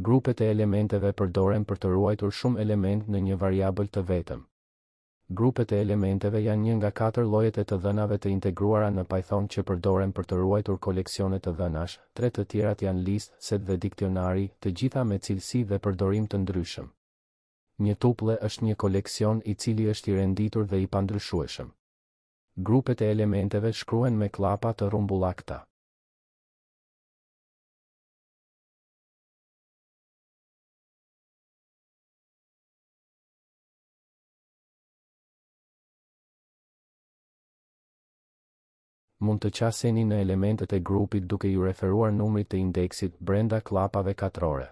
Grupet e elementeve përdoren për të ruajtur shumë element në një variabël të vetëm. Grupet e elementeve janë një nga 4 llojet e të dhënave të integruara në Python që përdoren për të ruajtur koleksione të dhënash. 3 të tjerat janë listë, set dhe dikcionari, të gjitha me cilësi dhe përdorim të ndryshëm. Një tuple është një koleksion i cili është i renditur dhe i pandryshueshëm. Grupet e elementeve shkruhen me klapa të rrumbullakta. Mund të qaseni në elementet e grupit duke ju referuar numrit të indeksit brenda klapave katrore.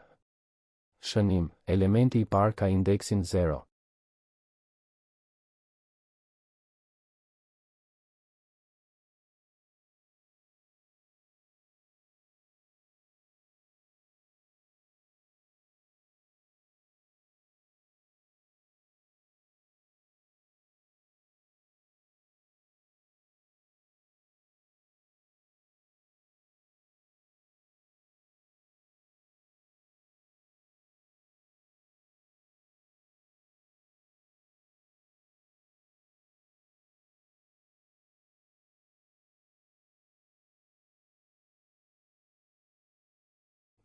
Shënim: elementi i parë ka indeksin 0.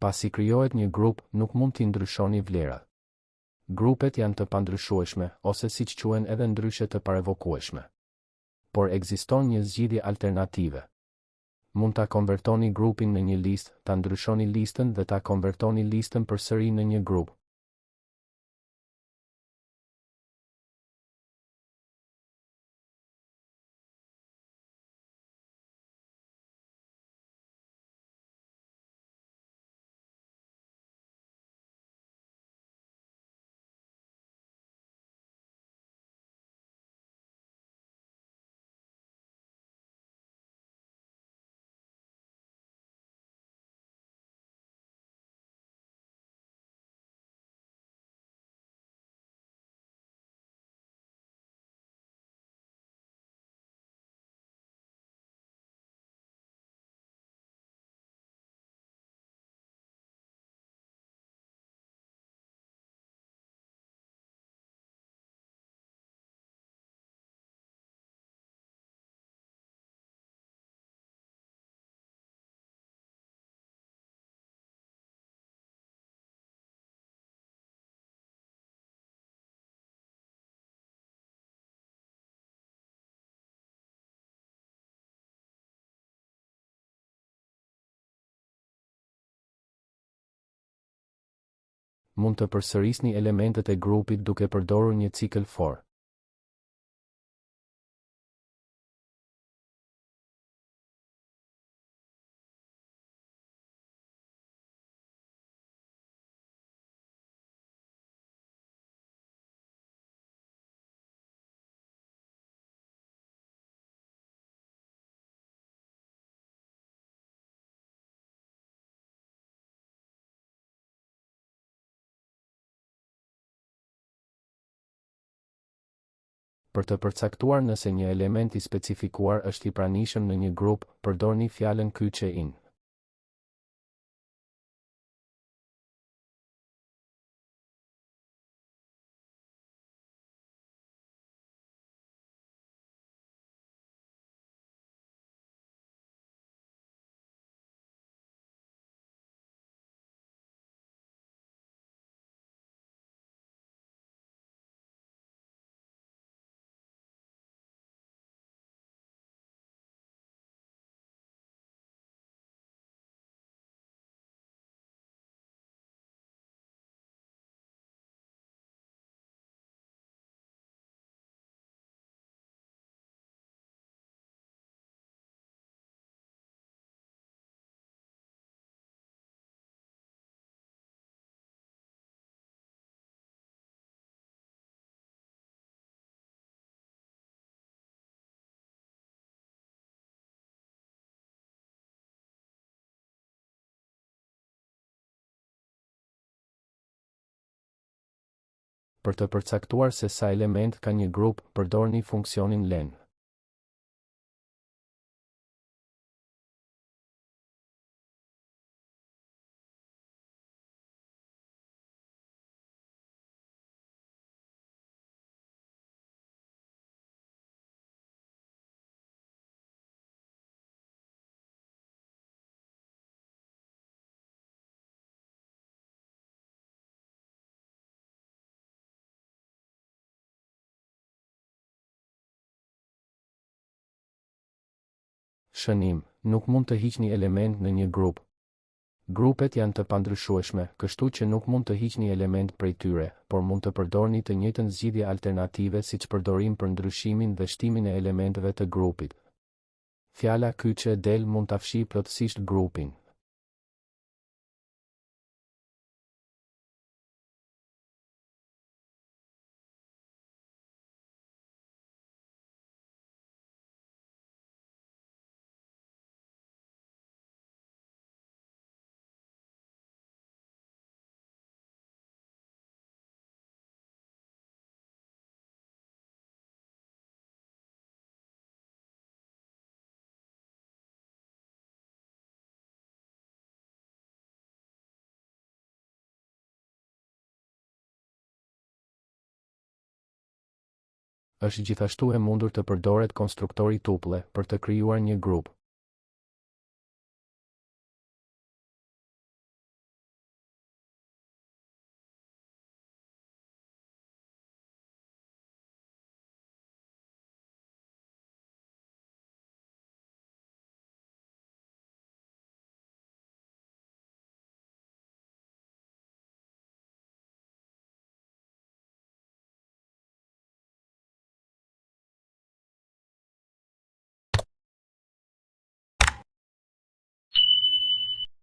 Pasi krijohet një grup, nuk mund t'i ndryshoni vlerat. Grupet janë të pandryshueshme, ose siç quhen edhe ndryshe të parevokueshme. Por ekziston një zgjidhje alternative. Mund ta konvertoni grupin në një listë, ta ndryshoni listën dhe ta konvertoni listën përsëri në një grup. Mund të përsërisni elementet e grupit duke përdorur një cikël for. Për të përcaktuar nëse një element i specifikuar është i pranishëm në një grup, përdorni fjalën kyçe-in. Për të përcaktuar se sa element ka një grup, përdorni funksionin len. Shënim: nuk mund të hiqni element në një grup. Grupet janë të pandryshueshme, kështu që nuk mund të hiqni element prej tyre, por mund të përdorni të njëjtën zgjidhje alternative siç përdorim për ndryshimin dhe shtimin e elementeve të grupit. Fjala kyçe del mund ta fshijë plotësisht grupin. Është gjithashtu e mundur të përdoret konstruktori tuple për të krijuar një grup.